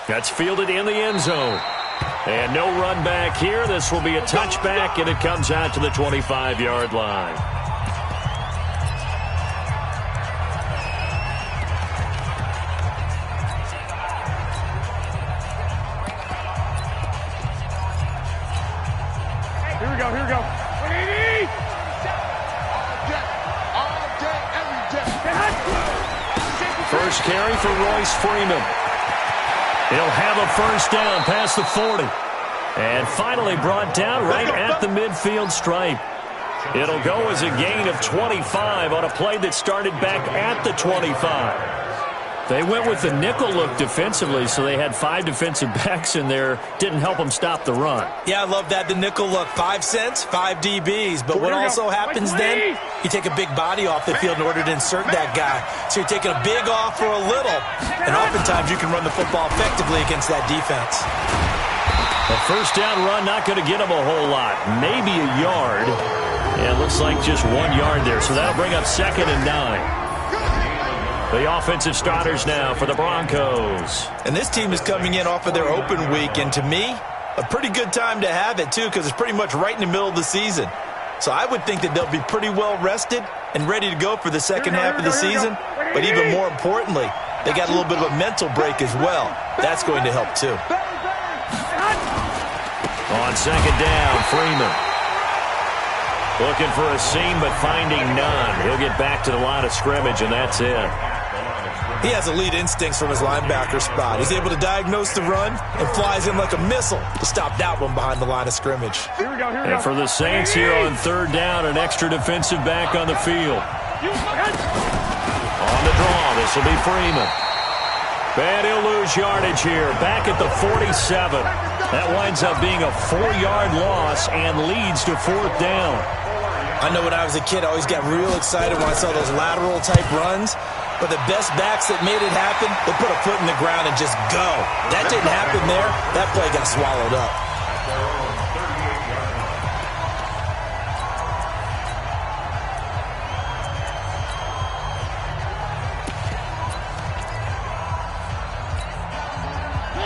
That's fielded in the end zone. And no run back here. This will be a touchback, and it comes out to the 25-yard line. Here we go. First carry for Royce Freeman. He'll have a first down past the 40. And finally brought down right at the midfield stripe. It'll go as a gain of 25 on a play that started back at the 25. They went with the nickel look defensively, so they had 5 defensive backs in there. Didn't help them stop the run. Yeah, I love that, the nickel look. 5 cents, 5 DBs. But what also happens then, you take a big body off the field in order to insert that guy. So you're taking a big off for a little. And oftentimes you can run the football effectively against that defense. A first down run, not going to get them a whole lot. Maybe a yard. Yeah, it looks like just 1 yard there. So that'll bring up 2nd and 9. The offensive starters now for the Broncos. And this team is coming in off of their open week, and to me, a pretty good time to have it, too, because it's pretty much right in the middle of the season. So I would think that they'll be pretty well rested and ready to go for the second half of the season. But even more importantly, they got a little bit of a mental break as well. That's going to help, too. On second down, Freeman. Looking for a seam, but finding none. He'll get back to the line of scrimmage, and that's it. He has elite instincts from his linebacker spot. He's able to diagnose the run and flies in like a missile to stop that one behind the line of scrimmage. Here we go. And for the Saints here on third down, an extra defensive back on the field. On the draw, this will be Freeman. And he'll lose yardage here, back at the 47. That winds up being a 4-yard loss and leads to 4th down. I know when I was a kid, I always got real excited when I saw those lateral-type runs. But the best backs that made it happen, they put a foot in the ground and just go. That didn't happen there. That play got swallowed up.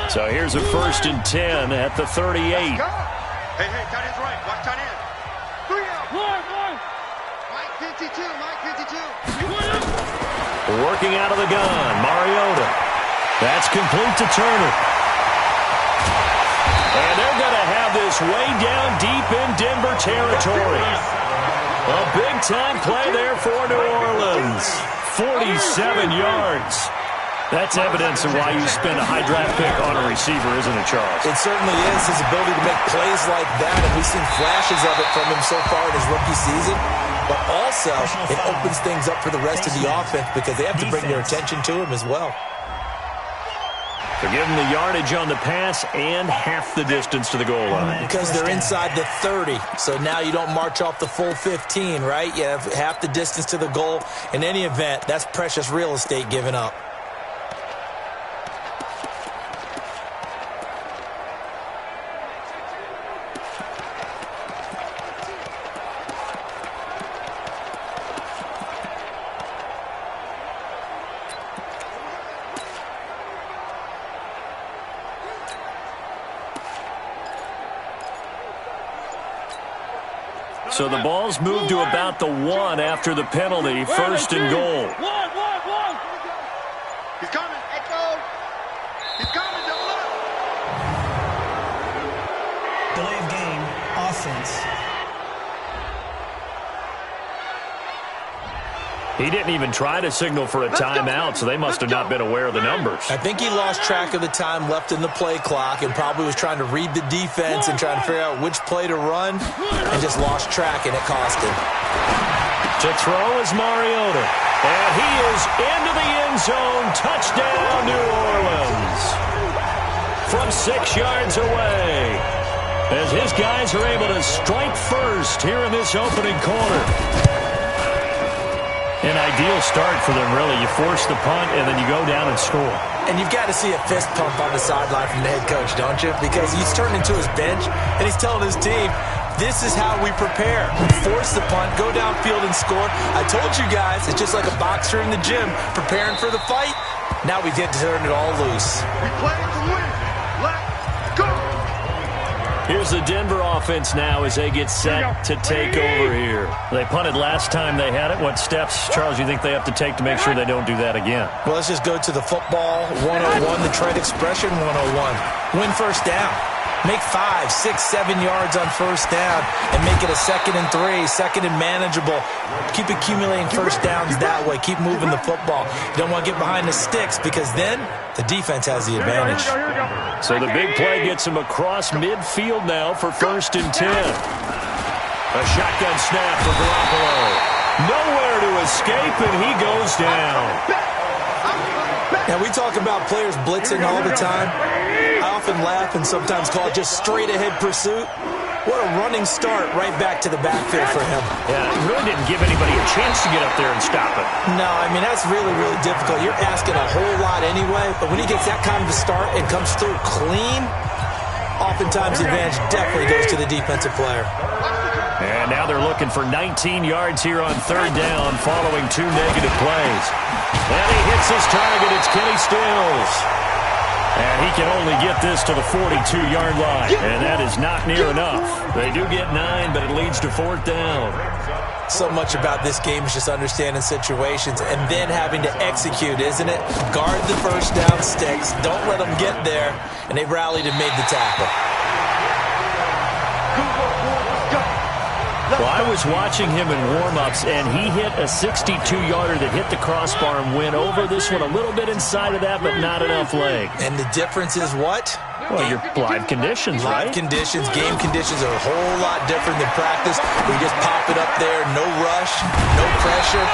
So here's a 1st and 10 at the 38. Hey, tight end's right. Watch tight end. 3 out. Mike 52. Working out of the gun, Mariota. That's complete to Turner. And they're going to have this way down deep in Denver territory. A big-time play there for New Orleans. 47 yards. That's evidence of why you spend a high draft pick on a receiver, isn't it, Charles? It certainly is. His ability to make plays like that, and we've seen flashes of it from him so far in his rookie season. But also, it opens things up for the rest of the offense because they have to bring their attention to him as well. They're giving the yardage on the pass and half the distance to the goal line. Because they're inside the 30, so now you don't march off the full 15, right? You have half the distance to the goal. In any event, that's precious real estate given up. So the ball's moved to about the 1 after the penalty. 1st and goal. He's coming. Echo. He's coming. Double up. Delay of game. Offense. He didn't even try to signal for a timeout, so they must have not been aware of the numbers. I think he lost track of the time left in the play clock and probably was trying to read the defense and trying to figure out which play to run and just lost track, and it cost him. To throw is Mariota. And he is into the end zone. Touchdown, New Orleans. From 6 yards away. As his guys are able to strike first here in this opening quarter. An ideal start for them, really. You force the punt, and then you go down and score. And you've got to see a fist pump on the sideline from the head coach, don't you? Because he's turning to his bench, and he's telling his team, this is how we prepare. Force the punt, go downfield and score. I told you guys, it's just like a boxer in the gym preparing for the fight. Now we did turn it all loose. We play to win. Let's go. Here's the Denver offense now as they get set to take over here. They punted last time they had it. What steps, Charles, you think they have to take to make sure they don't do that again? Well, let's just go to the football 101, the trade expression 101. Win first down. Make 5, 6, 7 yards on first down and make it a 2nd and 3, 2nd and manageable. Keep accumulating first downs that way. Keep moving the football. You don't want to get behind the sticks because then the defense has the advantage. So the big play gets him across midfield now for 1st and 10. A shotgun snap for Garoppolo. Nowhere to escape, and he goes down. Now, we talk about players blitzing all the time. I often laugh and sometimes call it just straight-ahead pursuit. What a running start right back to the backfield for him. Yeah, he really didn't give anybody a chance to get up there and stop it. No, I mean, that's really, really difficult. You're asking a whole lot anyway, but when he gets that kind of a start and comes through clean, oftentimes the advantage definitely goes to the defensive player. And now they're looking for 19 yards here on 3rd down following 2 negative plays. And he hits his target. It's Kenny Stills. And he can only get this to the 42-yard line. And that is not near enough. They do get 9, but it leads to 4th down. So much about this game is just understanding situations and then having to execute, isn't it? Guard the first down sticks. Don't let them get there. And they rallied and made the tackle. Well, I was watching him in warm-ups, and he hit a 62-yarder that hit the crossbar and went over this one a little bit inside of that, but not enough leg. And the difference is what? Well, your live conditions, right? Live conditions, game conditions are a whole lot different than practice. We just pop it up there, no rush, no pressure.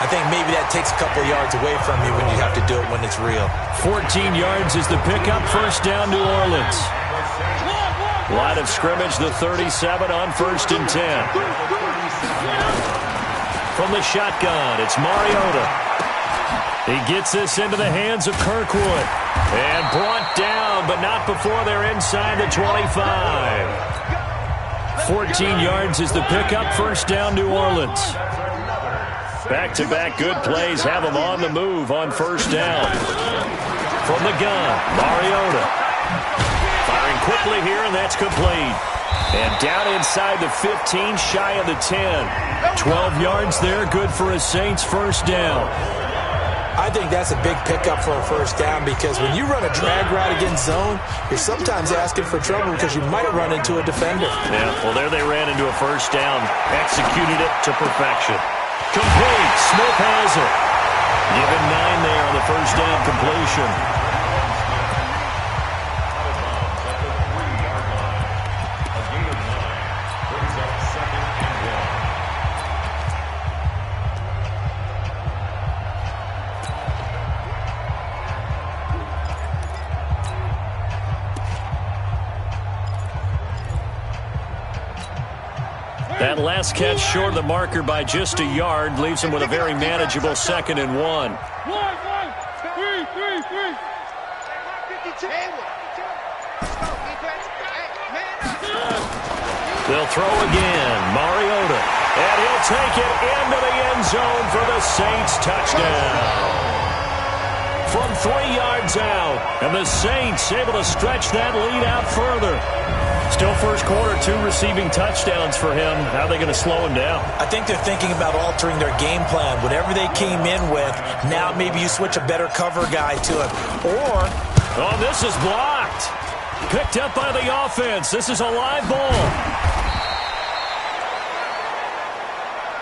I think maybe that takes a couple yards away from you when you have to do it when it's real. 14 yards is the pickup, 1st down, New Orleans. Line of scrimmage, the 37 on 1st and 10. From the shotgun, it's Mariota. He gets this into the hands of Kirkwood. And brought down, but not before they're inside the 25. 14 yards is the pickup, 1st down, New Orleans. Back-to-back good plays have them on the move on 1st down. From the gun, Mariota. Firing quickly here, and that's complete. And down inside the 15, shy of the 10. 12 yards there, good for a Saints 1st down. I think that's a big pickup for a 1st down because when you run a drag route against zone, you're sometimes asking for trouble because you might run into a defender. Yeah, well, there they ran into a 1st down. Executed it to perfection. Complete. Smith has it. Given 9 there on the 1st down completion. That last catch short of the marker by just a yard leaves him with a very manageable 2nd and 1. They'll throw again. Mariota. And he'll take it into the end zone for the Saints touchdown. From 3 yards out. And the Saints able to stretch that lead out further. Still 1st quarter, 2 receiving touchdowns for him. How are they going to slow him down? I think they're thinking about altering their game plan. Whatever they came in with, now maybe you switch a better cover guy to him. Or... Oh, this is blocked. Picked up by the offense. This is a live ball.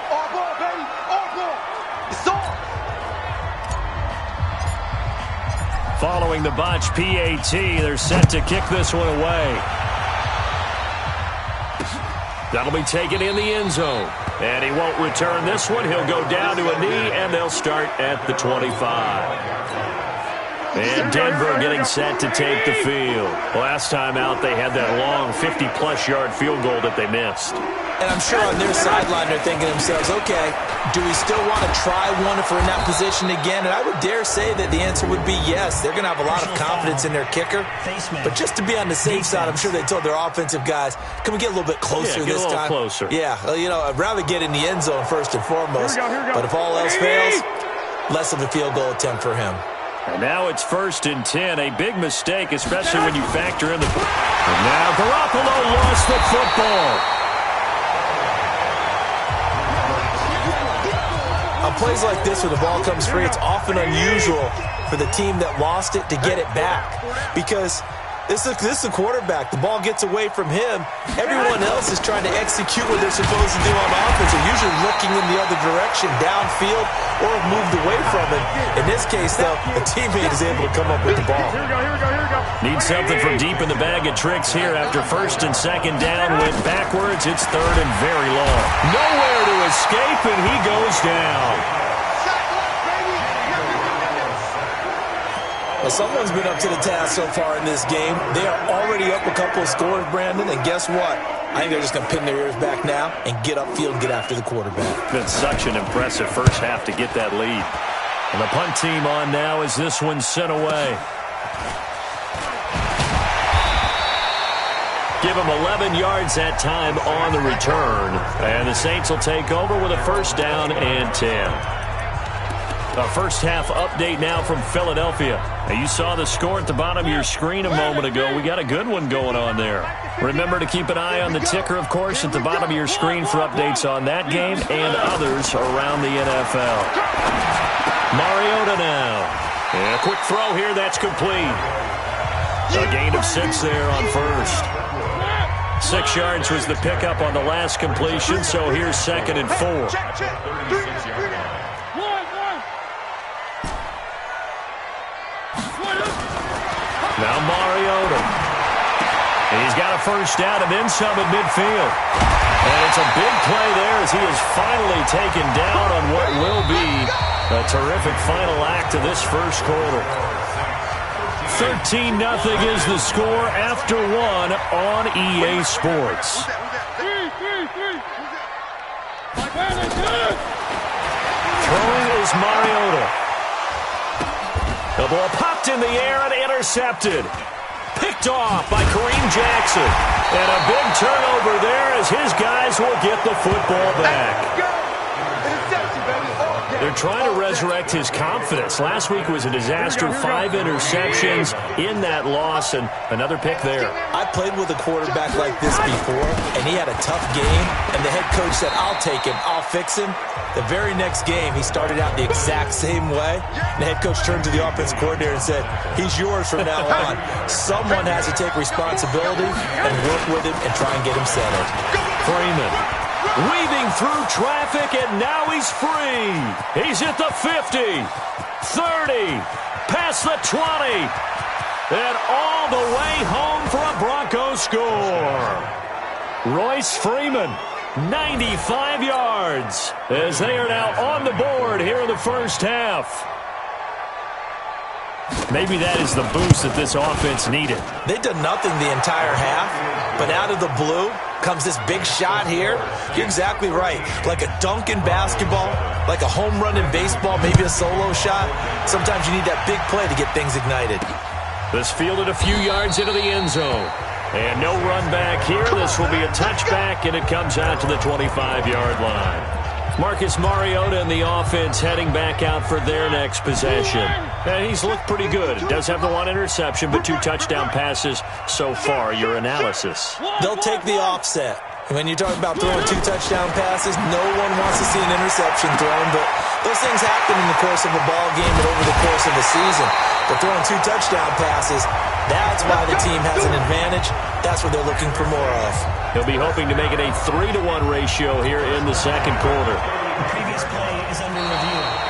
All ball, baby. All ball. It's on. Following the botch PAT, they're set to kick this one away. That'll be taken in the end zone. And he won't return this one. He'll go down to a knee, and they'll start at the 25. And Denver getting set to take the field. Last time out, they had that long 50-plus yard field goal that they missed. And I'm sure on their sideline they're thinking to themselves, okay, do we still want to try one if we're in that position again? And I would dare say that the answer would be yes. They're going to have a lot of confidence in their kicker. But just to be on the safe side, I'm sure they told their offensive guys, can we get a little bit closer this time? Closer. Yeah, well, you know, I'd rather get in the end zone first and foremost. But if all else fails, less of a field goal attempt for him. And now it's 1st and 10. A big mistake, especially when you factor in the... And now Garoppolo lost the football. On plays like this where the ball comes free, it's often unusual for the team that lost it to get it back. Because this is a quarterback. The ball gets away from him. Everyone else is trying to execute what they're supposed to do on offense. They're usually looking in the other direction, downfield, or have moved away from it. In this case, though, a teammate is able to come up with the ball. Need something from deep in the bag of tricks here after 1st and 2nd down. Went backwards. It's 3rd and very long. Nowhere to escape, and he goes down. Well, someone's been up to the task so far in this game. They are already up a couple of scores, Brandon, and guess what? I think they're just going to pin their ears back now and get upfield and get after the quarterback. Been such an impressive first half to get that lead. And the punt team on now as this one's sent away. Give them 11 yards that time on the return. And the Saints will take over with a 1st down and 10. A first half update now from Philadelphia. Now you saw the score at the bottom of your screen a moment ago. We got a good one going on there. Remember to keep an eye on the ticker, of course, at the bottom of your screen for updates on that game and others around the NFL. Mariota now. And a quick throw here, that's complete. A gain of 6 there on 1st. 6 yards was the pickup on the last completion, so here's 2nd and 4. Now Mariota. He's got a 1st down and then some at midfield. And it's a big play there as he is finally taken down on what will be a terrific final act of this first quarter. 13-0 is the score after 1 on EA Sports. Throwing is Mariota. The ball popped in the air and intercepted. Picked off by Kareem Jackson. And a big turnover there as his guys will get the football back. They're trying to resurrect his confidence. Last week was a disaster. 5 interceptions in that loss and another pick there. I played with a quarterback like this before, and he had a tough game, and the head coach said, I'll take him, I'll fix him. The very next game, he started out the exact same way. And the head coach turned to the offense coordinator and said, he's yours from now on. Someone has to take responsibility and work with him and try and get him settled. Freeman weaving through traffic, and now he's free. He's at the 50, 30, past the 20, and all the way home for a Broncos score. Royce Freeman, 95 yards, as they are now on the board here in the first half. Maybe that is the boost that this offense needed. They did nothing the entire half, but out of the blue comes this big shot here. You're exactly right. Like a dunk in basketball, like a home run in baseball, maybe a solo shot. Sometimes you need that big play to get things ignited. This fielded a few yards into the end zone. And no run back here. This will be a touchback, and it comes out to the 25-yard line. Marcus Mariota and the offense heading back out for their next possession. And he's looked pretty good. Does have the 1 interception, but 2 touchdown passes so far. Your analysis. They'll take the offset. When you talk about throwing 2 touchdown passes, no one wants to see an interception thrown, but those things happen in the course of a ball game and over the course of a season. But throwing 2 touchdown passes, that's why the team has an advantage. That's what they're looking for more of. He'll be hoping to make it a 3-to-1 ratio here in the second quarter. The previous play is under review.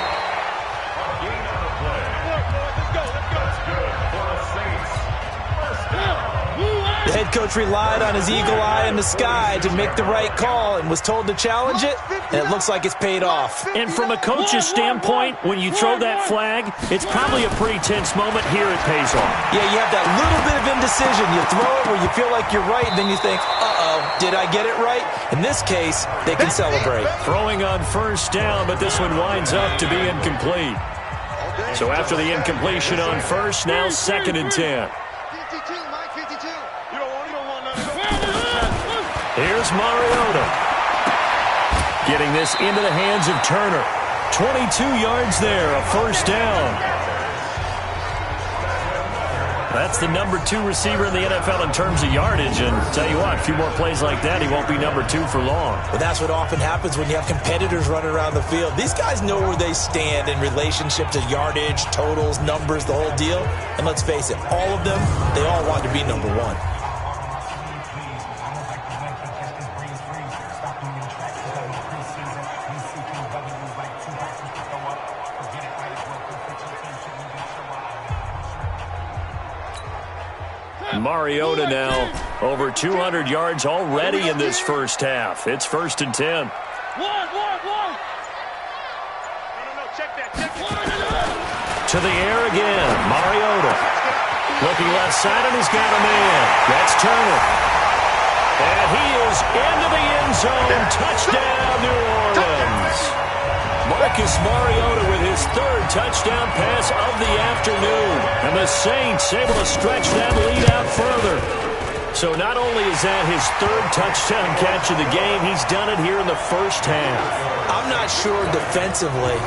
The head coach relied on his eagle eye in the sky to make the right call and was told to challenge it, and it looks like it's paid off. And from a coach's standpoint, when you throw that flag, it's probably a pretty tense moment. Here it pays off. Yeah, you have that little bit of indecision. You throw it where you feel like you're right, and then you think, uh-oh, did I get it right? In this case, they can celebrate. Throwing on first down, but this one winds up to be incomplete. So after the incompletion on first, now 2nd and 10. Here's Mariota. Getting this into the hands of Turner. 22 yards there, a first down. That's the number 2 receiver in the NFL in terms of yardage. And tell you what, a few more plays like that, he won't be number 2 for long. But that's what often happens when you have competitors running around the field. These guys know where they stand in relationship to yardage, totals, numbers, the whole deal. And let's face it, all of them, they all want to be number 1. Mariota now over 200 yards already in this first half. It's 1st and 10. No, check that. To the air again. Mariota. Looking left side, and he's got a man. That's Turner. And he is into the end zone. Touchdown, New Orleans. Marcus Mariota with his 3rd touchdown pass of the afternoon. And the Saints able to stretch that lead out further. So not only is that his 3rd touchdown catch of the game, he's done it here in the first half. I'm not sure defensively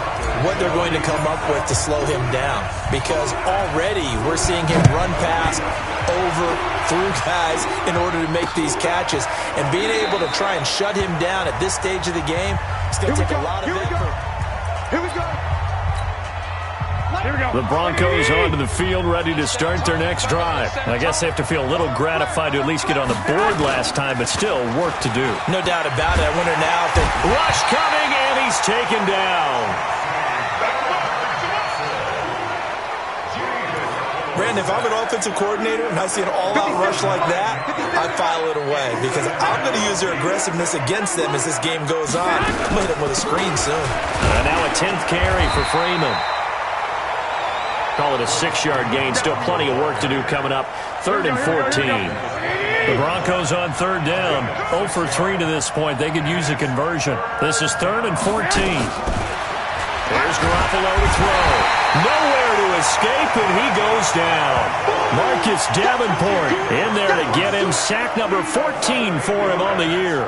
what they're going to come up with to slow him down, because already we're seeing him run past, over, through guys in order to make these catches. And being able to try and shut him down at this stage of the game, it's going to take a lot of effort. Here we go. The Broncos onto the field, ready to start their next drive. I guess they have to feel a little gratified to at least get on the board last time, but still work to do. No doubt about it. I wonder now if they... Rush coming, and he's taken down. Brandon, if I'm an offensive coordinator and I see an all-out rush like that, I file it away, because I'm going to use their aggressiveness against them as this game goes on. I'm going to hit them with a screen soon. And now a 10th carry for Freeman. Call it a 6-yard gain. Still plenty of work to do coming up. 3rd and 14. The Broncos on 3rd down. 0 for 3 to this point. They could use a conversion. This is 3rd and 14. There's Garoppolo to throw. Nowhere to escape, and he goes down. Marcus Davenport in there to get him. Sack number 14 for him on the year.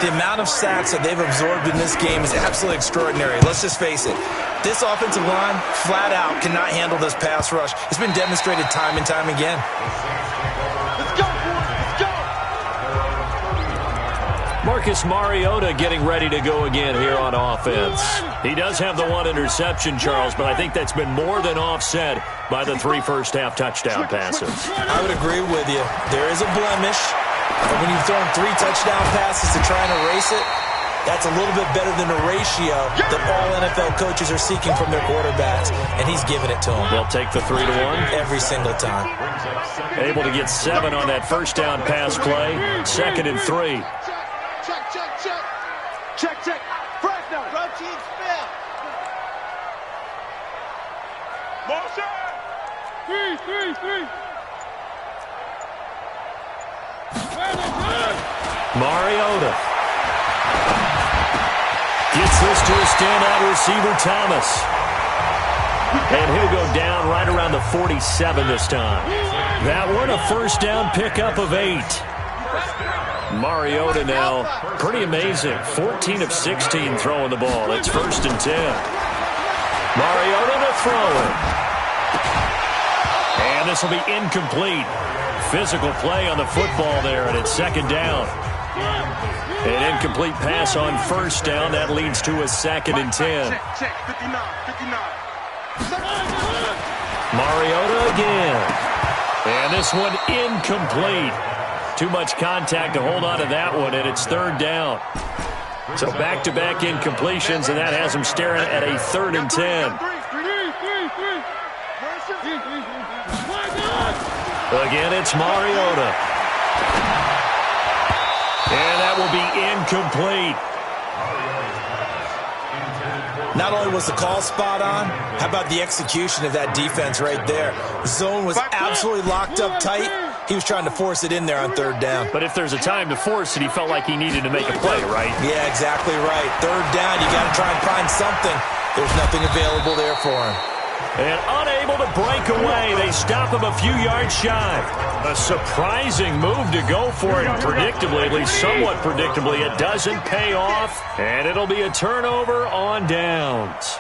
The amount of sacks that they've absorbed in this game is absolutely extraordinary. Let's just face it. This offensive line, flat out, cannot handle this pass rush. It's been demonstrated time and time again. Let's go, boys. Let's go. Marcus Mariota getting ready to go again here on offense. He does have the 1 interception, Charles, but I think that's been more than offset by the 3 first-half touchdown passes. I would agree with you. There is a blemish. But when you've thrown 3 touchdown passes to try and erase it, that's a little bit better than a ratio that all NFL coaches are seeking from their quarterbacks, and he's giving it to them. They'll take the 3-1. Every single time. Able to get 7 on that first down pass play. 2nd and 3. Check. Fresno. Protein spill. Motion. 3. Mariota gets this to a standout receiver, Thomas. And he'll go down right around the 47 this time. That one a first down pickup of 8. Mariota now, pretty amazing. 14 of 16 throwing the ball. It's 1st and 10. Mariota to throw it. And this will be incomplete. Physical play on the football there, and it's 2nd down. An incomplete pass on 1st down. That leads to a 2nd and 10. Check. 59. Mariota again. And this one incomplete. Too much contact to hold on to that one, and it's 3rd down. So back-to-back incompletions, and that has him staring at a 3rd and 10. Again, it's Mariota. And that will be incomplete. Not only was the call spot on, how about the execution of that defense right there? The zone was absolutely locked up tight. He was trying to force it in there on 3rd down. But if there's a time to force it, he felt like he needed to make a play, right? Yeah, exactly right. 3rd down, you got to try and find something. There's nothing available there for him. And unable to break away, they stop him a few yards shy. A surprising move to go for it, and predictably, at least somewhat predictably, it doesn't pay off, and it'll be a turnover on downs.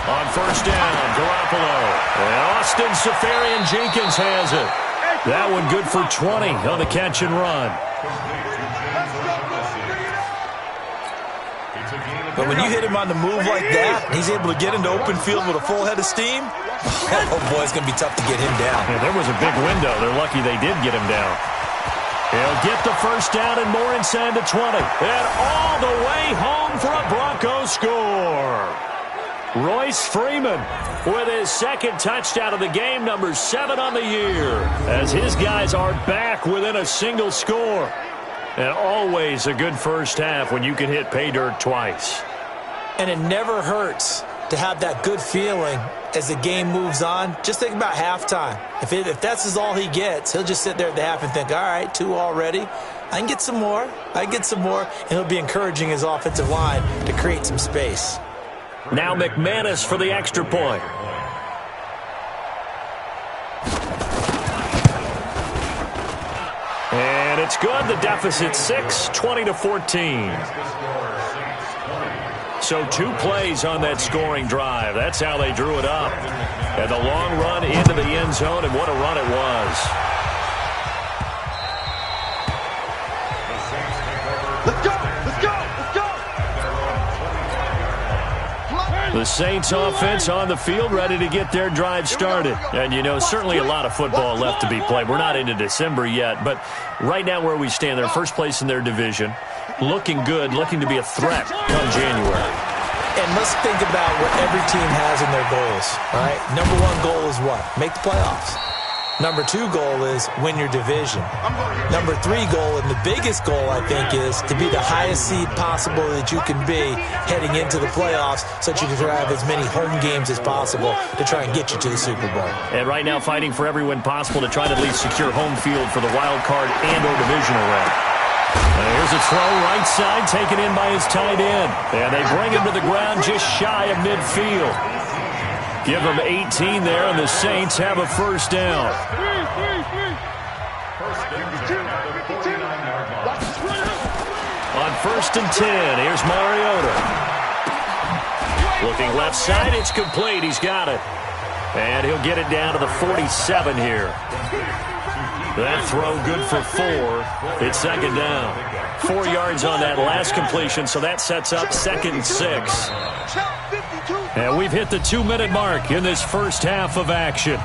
On first down, Garoppolo. And Austin Seferian-Jenkins has it. That one good for 20 on the catch and run. But when you hit him on the move like that, he's able to get into open field with a full head of steam. Oh, boy, it's going to be tough to get him down. Yeah, there was a big window. They're lucky they did get him down. He'll get the first down and more inside the 20. And all the way home for a Broncos score. Royce Freeman with his second touchdown of the game, number 7 on the year, as his guys are back within a single score. And always a good first half when you can hit pay dirt twice. And it never hurts to have that good feeling as the game moves on. Just think about halftime. If that's all he gets, he'll just sit there at the half and think, all right, 2 already. I can get some more. And he'll be encouraging his offensive line to create some space. Now McManus for the extra point. And it's good. The deficit 6, 20-14. So 2 plays on that scoring drive. That's how they drew it up. And the long run into the end zone, and what a run it was. Let's go! The Saints offense on the field, ready to get their drive started. And, you know, certainly a lot of football left to be played. We're not into December yet, but right now where we stand, they're first place in their division. Looking good, looking to be a threat come January. And let's think about what every team has in their goals, all right? Number 1 goal is what? Make the playoffs. Number 2 goal is win your division. Number 3 goal, and the biggest goal, I think, is to be the highest seed possible that you can be heading into the playoffs so that you can have as many home games as possible to try and get you to the Super Bowl. And right now fighting for every win possible to try to at least secure home field for the wild card and or divisional round. Here's a throw right side taken in by his tight end. And they bring him to the ground just shy of midfield. Give them 18 there, and the Saints have a first down. On first and 10, here's Mariota. Looking left side, it's complete. He's got it. And he'll get it down to the 47 here. That throw good for 4. It's second down. 4 yards on that last completion, so that sets up 2nd and 6. And we've hit the 2-minute mark in this first half of action.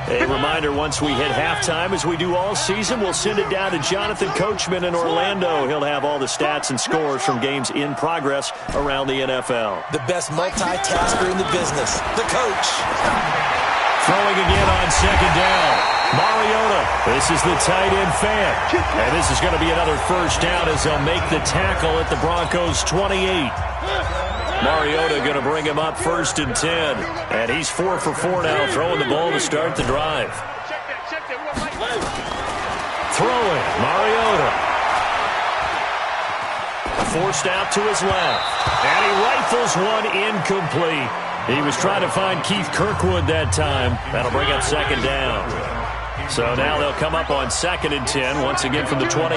A reminder, once we hit halftime, as we do all season, we'll send it down to Jonathan Coachman in Orlando. He'll have all the stats and scores from games in progress around the NFL. The best multitasker in the business, the coach. Throwing again on second down. Mariota, this is the tight end fan. And this is going to be another first down as they'll make the tackle at the Broncos' 28. Mariota going to bring him up first and 10. And he's 4 for 4 now, throwing the ball to start the drive. Throwing, Mariota. Forced out to his left. And he rifles one incomplete. He was trying to find Keith Kirkwood that time. That'll bring up second down. So now they'll come up on 2nd and 10, once again from the 28.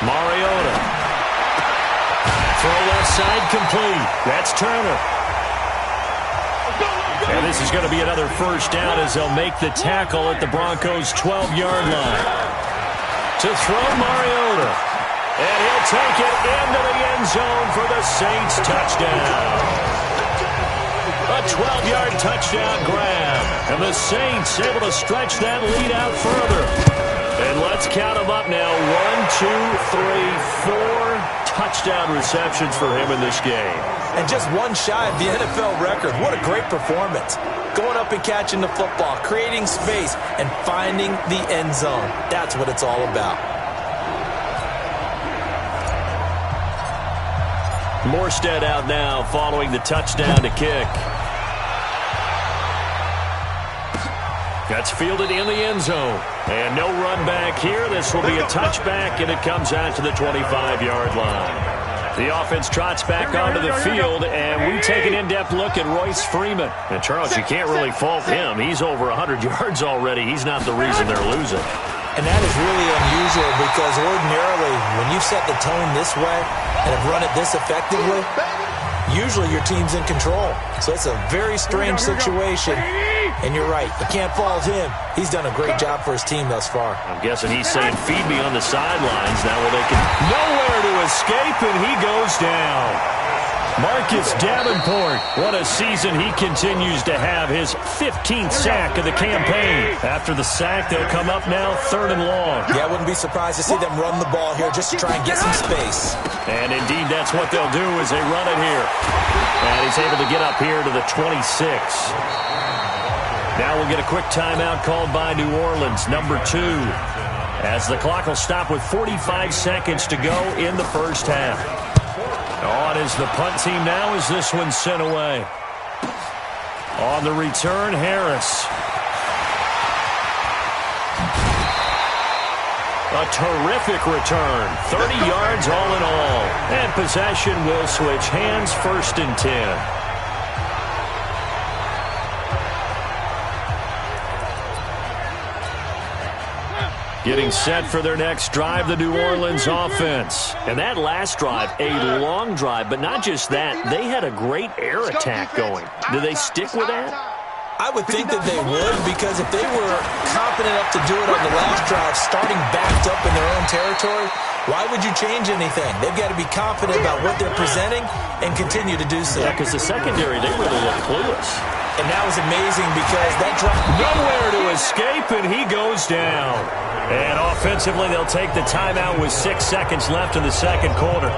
Mariota. Throw left side complete. That's Turner. And this is going to be another first down as they'll make the tackle at the Broncos' 12-yard line. To throw Mariota. And he'll take it into the end zone for the Saints touchdown. A 12-yard touchdown grab. And the Saints able to stretch that lead out further. And let's count them up now. 1, 2, 3, 4 touchdown receptions for him in this game. And just one shy of the NFL record. What a great performance. Going up and catching the football, creating space, and finding the end zone. That's what it's all about. Morstead out now following the touchdown to kick. That's fielded in the end zone. And no run back here. This will be a touchback, and it comes out to the 25-yard line. The offense trots back onto the field, and we take an in-depth look at Royce Freeman. And, Charles, you can't really fault him. He's over 100 yards already. He's not the reason they're losing. And that is really unusual because ordinarily when you set the tone this way and have run it this effectively, usually your team's in control. So it's a very strange situation. And you're right, you can't fault him. He's done a great job for his team thus far. I'm guessing he's saying, feed me on the sidelines now where they can nowhere to escape, and he goes down. Marcus Davenport, what a season he continues to have, his 15th sack of the campaign. After the sack, they'll come up now 3rd and long. Yeah, I wouldn't be surprised to see them run the ball here just to try and get some space. And indeed, that's what they'll do as they run it here. And he's able to get up here to the 26. Now we'll get a quick timeout called by New Orleans, number 2. As the clock will stop with 45 seconds to go in the first half. On is the punt team now as this one's sent away. On the return, Harris. A terrific return. 30 yards all in all. And possession will switch hands, 1st and 10. Getting set for their next drive, the New Orleans offense. And that last drive, a long drive, but not just that. They had a great air attack going. Do they stick with that? I would think that they would, because if they were confident enough to do it on the last drive, starting backed up in their own territory, why would you change anything? They've got to be confident about what they're presenting and continue to do so. Yeah, because the secondary, they really look clueless. And that was amazing because that drive... Nowhere to escape, and he goes down. And offensively, they'll take the timeout with 6 seconds left in the second quarter.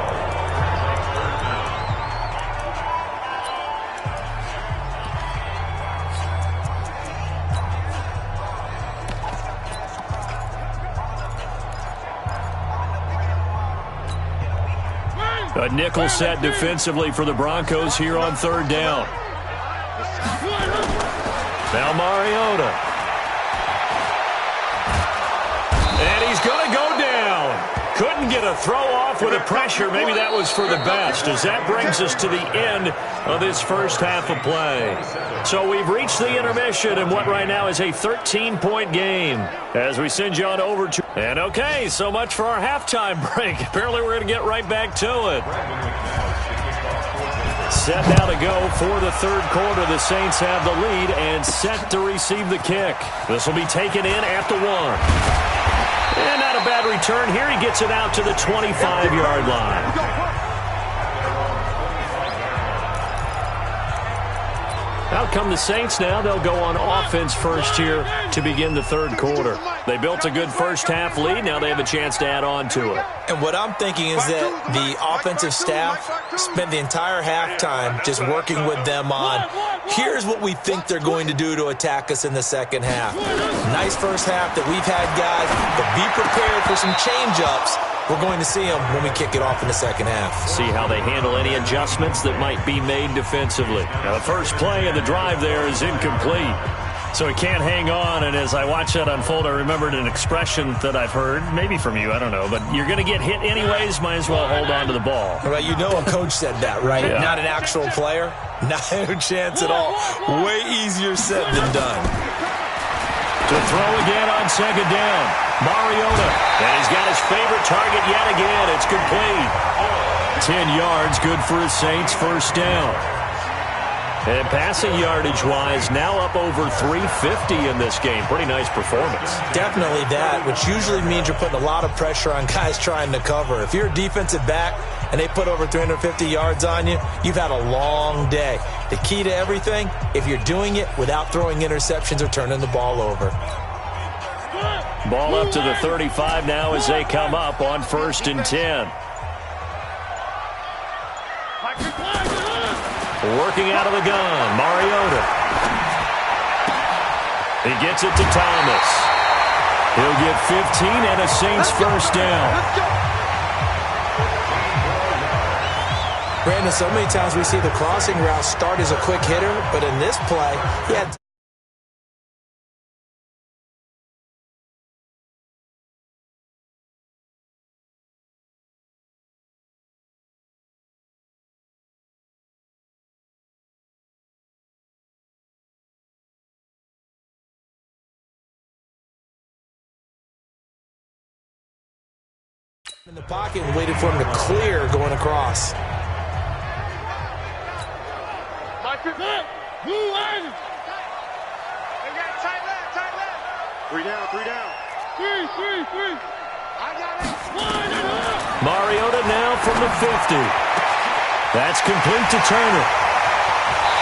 A nickel set defensively for the Broncos here on 3rd down. Now Mariota. And he's going to go down. Couldn't get a throw off with a pressure. Maybe that was for the best, as that brings us to the end of this first half of play. So we've reached the intermission in what right now is a 13-point game as we send you on over to... And okay, so much for our halftime break. Apparently we're going to get right back to it. Set now to go for the 3rd quarter. The Saints have the lead and set to receive the kick. This will be taken in at the 1. And not a bad return here. He gets it out to the 25-yard line. Out come the Saints now. They'll go on offense first here to begin the 3rd quarter. They built a good first half lead. Now they have a chance to add on to it. And what I'm thinking is that the offensive staff spent the entire halftime just working with them on, here's what we think they're going to do to attack us in the second half. Nice first half that we've had, guys, but be prepared for some change-ups. We're going to see them when we kick it off in the second half. See how they handle any adjustments that might be made defensively. Now, the first play of the drive there is incomplete, so he can't hang on. And as I watch that unfold, I remembered an expression that I've heard, maybe from you, I don't know, but you're going to get hit anyways, might as well hold on to the ball. Right, you know a coach said that, right? Yeah. Not an actual player. Not a chance at all. Way easier said than done. To throw again on 2nd down. Mariota. And he's got his favorite target yet again. It's complete. 10 yards, good for his Saints. 1st down. And passing yardage-wise, now up over 350 in this game. Pretty nice performance. Definitely that, which usually means you're putting a lot of pressure on guys trying to cover. If you're a defensive back and they put over 350 yards on you, you've had a long day. The key to everything, if you're doing it without throwing interceptions or turning the ball over. Ball up to the 35 now as they come up on 1st and 10. Working out of the gun, Mariota. He gets it to Thomas. He'll get 15 and a Saints 1st down. Brandon, so many times we see the crossing route start as a quick hitter, but in this play, he had In the pocket and waited for him to clear going across. Three down. Three. I got it. Mariota now from the 50. That's complete to Turner.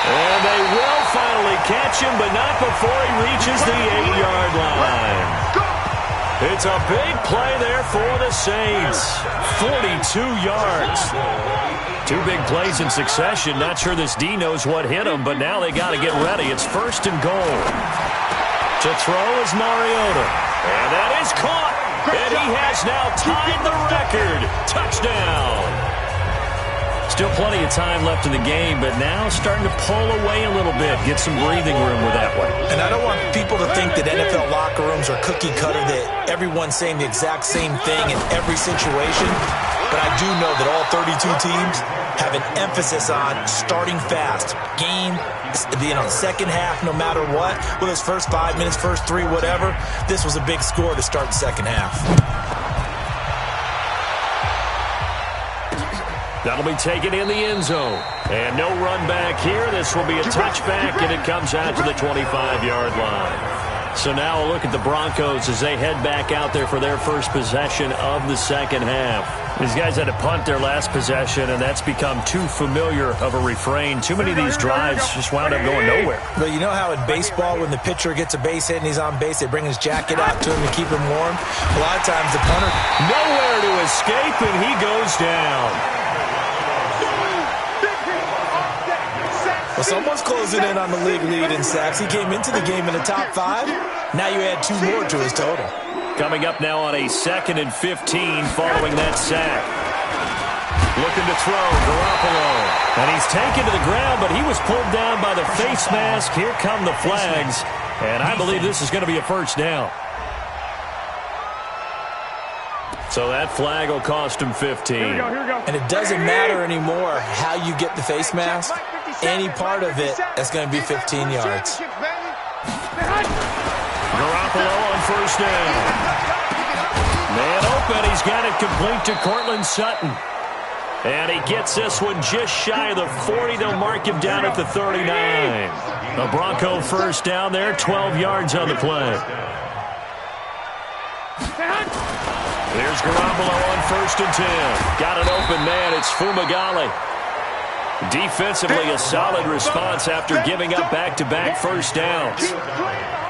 And they will finally catch him, but not before he reaches the 8-yard line. It's a big play there for the Saints. 42 yards. Two big plays in succession. Not sure this D knows what hit him, but now they got to get ready. It's 1st and goal. To throw is Mariota. And that is caught. And he has now tied the record. Touchdown. Still plenty of time left in the game, but now starting to pull away a little bit. Get some breathing room with that one. And I don't want people to think that NFL locker rooms are cookie cutter, that everyone's saying the exact same thing in every situation. But I do know that all 32 teams have an emphasis on starting fast. Game, second half, no matter what. Whether it's first 5 minutes, first 3, whatever. This was a big score to start the second half. That'll be taken in the end zone. And no run back here. This will be a touchback, and it comes out to the 25-yard line. So now a look at the Broncos as they head back out there for their first possession of the second half. These guys had to punt their last possession, and that's become too familiar of a refrain. Too many of these drives just wound up going nowhere. But you know how in baseball, when the pitcher gets a base hit and he's on base, they bring his jacket out to him to keep him warm? A lot of times the punter... Nowhere to escape, and he goes down. Well, someone's closing in on the league lead in sacks. He came into the game in the top 5. Now you add 2 more to his total. Coming up now on a 2nd and 15 following that sack. Looking to throw, Garoppolo. And he's taken to the ground, but he was pulled down by the face mask. Here come the flags. And I believe this is going to be a first down. So that flag will cost him 15. Here we go. And it doesn't matter anymore how you get the face mask. Any part of it, that's going to be 15 yards. Garoppolo on first down. Man open. He's got it complete to Cortland Sutton. And he gets this one just shy of the 40. They'll mark him down at the 39. A Bronco first down there, 12 yards on the play. There's Garoppolo on 1st and 10. Got an open man. It's Fumagalli. Defensively, a solid response after giving up back-to-back first downs.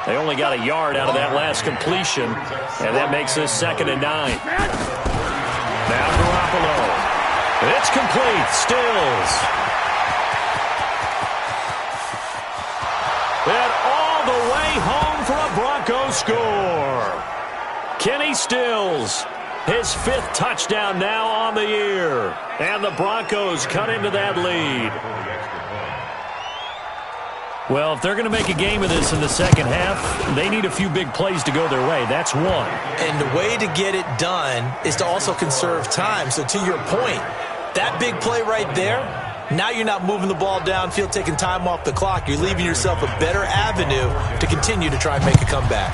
They only got a yard out of that last completion, and that makes this 2nd and 9. Now Garoppolo. It's complete. Stills. And all the way home for a Bronco score. Kenny Stills. His 5th touchdown now on the year. And the Broncos cut into that lead. Well, if they're going to make a game of this in the second half, they need a few big plays to go their way. That's one. And the way to get it done is to also conserve time. So to your point, that big play right there, now you're not moving the ball downfield, taking time off the clock. You're leaving yourself a better avenue to continue to try and make a comeback.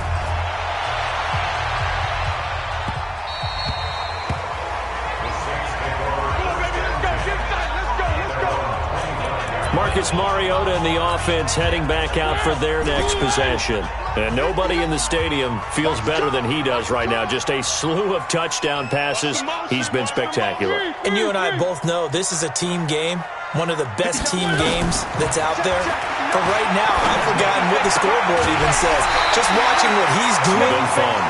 Marcus Mariota and the offense heading back out for their next possession. And nobody in the stadium feels better than he does right now. Just a slew of touchdown passes. He's been spectacular. And you and I both know this is a team game, one of the best team games that's out there. But right now, I've forgotten what the scoreboard even says. Just watching what he's doing. It's been fun.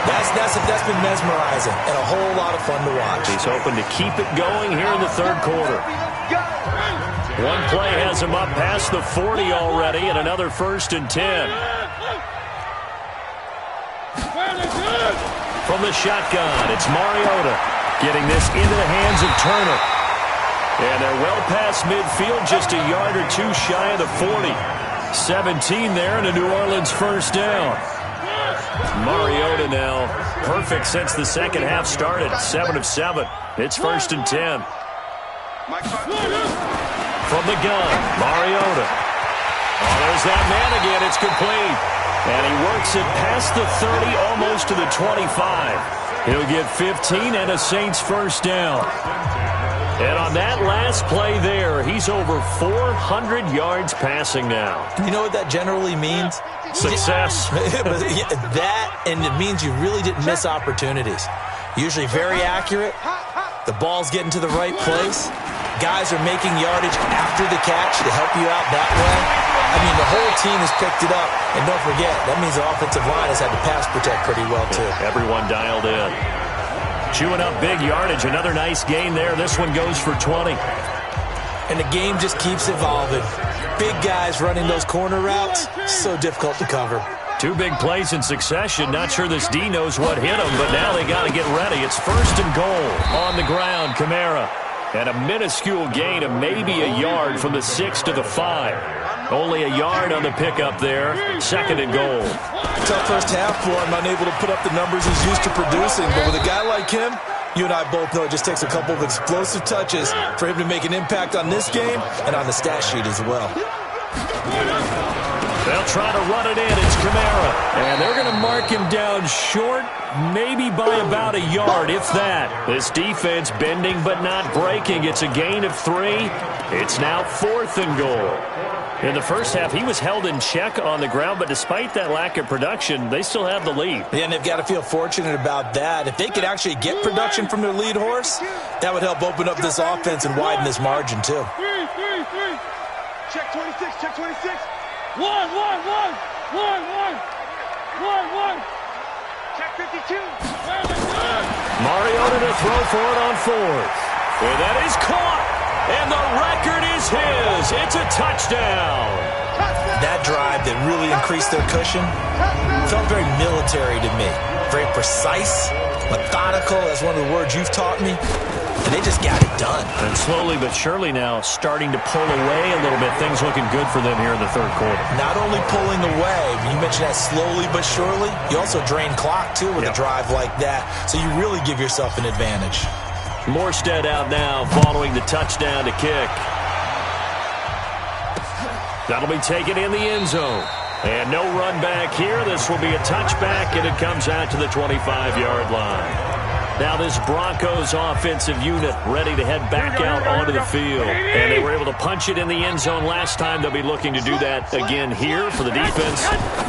That's been mesmerizing and a whole lot of fun to watch. He's hoping to keep it going here in the 3rd quarter. One play has him up past the 40 already, and another 1st and 10. From the shotgun, it's Mariota getting this into the hands of Turner. And they're well past midfield, just a yard or 2 shy of the 40. 17 there, and a New Orleans first down. Mariota now perfect since the second half started. 7 of 7. It's 1st and 10. From the gun, Mariota. Oh, there's that man again. It's complete. And he works it past the 30, almost to the 25. He'll get 15 and a Saints first down. And on that last play there, he's over 400 yards passing now. You know what that generally means? Success. That, and it means you really didn't miss opportunities. Usually very accurate. The ball's getting to the right place. Guys are making yardage after the catch to help you out that way. I mean, the whole team has picked it up. And don't forget, that means the offensive line has had to pass protect pretty well, too. Everyone dialed in. Chewing up big yardage. Another nice gain there. This one goes for 20. And the game just keeps evolving. Big guys running those corner routes, so difficult to cover. Two big plays in succession. Not sure this D knows what hit him, but now they got to get ready. It's first and goal on the ground. Kamara. And a minuscule gain of maybe a yard from the 6 to the 5. Only a yard on the pickup there. Second and goal. Tough first half for him, unable to put up the numbers he's used to producing. But with a guy like him, you and I both know it just takes a couple of explosive touches for him to make an impact on this game and on the stat sheet as well. They'll try to run it in. It's Kamara. And they're going to mark him down short, maybe by about a yard, if that. This defense bending but not breaking. It's a gain of 3. It's now fourth and goal. In the first half, he was held in check on the ground, but despite that lack of production, they still have the lead. Yeah, and they've got to feel fortunate about that. If they could actually get production from their lead horse, that would help open up this offense and widen this margin, too. Check 26, check 26. One. Check 52. Mariota to throw for it on fourth. And that is caught. And the record is his. It's a touchdown. That drive that really increased their cushion felt very military to me. Very precise, methodical. That's one of the words you've taught me. And they just got it done. And slowly but surely now starting to pull away a little bit. Things looking good for them here in the third quarter. Not only pulling away, but you mentioned that slowly but surely. You also drain clock, too, with a drive like that. So you really give yourself an advantage. Morstead out now following the touchdown to kick. That'll be taken in the end zone. And no run back here. This will be a touchback, and it comes out to the 25-yard line. Now this Broncos offensive unit ready to head back out onto the field. And they were able to punch it in the end zone last time. They'll be looking to do that again here for the defense.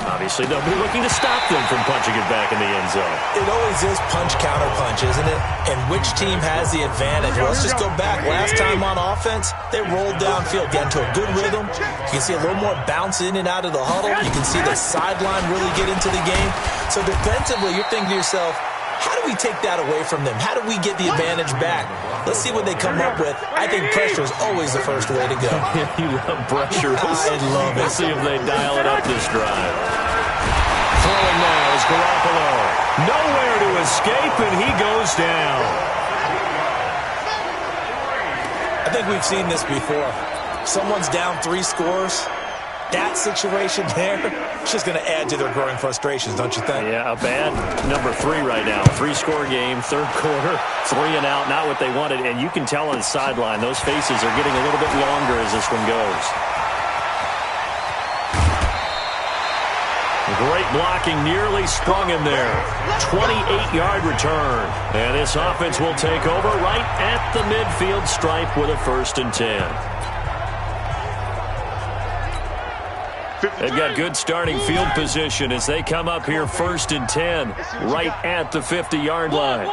Obviously, they'll be looking to stop them from punching it back in the end zone. It always is punch-counter-punch, isn't it? And which team has the advantage? Well, let's just go back. Last time on offense, they rolled downfield, got into a good rhythm. You can see a little more bounce in and out of the huddle. You can see the sideline really get into the game. So defensively, you're thinking to yourself, how do we take that away from them? How do we get the advantage back? Let's see what they come up with. I think pressure is always the first way to go. You love pressure. I love it. Let's see if they dial it up this drive. Throwing now is Garoppolo. Nowhere to escape, and he goes down. I think we've seen this before. Someone's down 3 scores. That situation there, it's just going to add to their growing frustrations, don't you think? Yeah, a bad number 3 right now. 3-score game, third quarter, 3 and out, not what they wanted. And you can tell on the sideline, those faces are getting a little bit longer as this one goes. Great blocking, nearly sprung him there. 28-yard return. And this offense will take over right at the midfield stripe with a 1st and 10. They've got good starting field position as they come up here 1st and 10 right at the 50-yard line.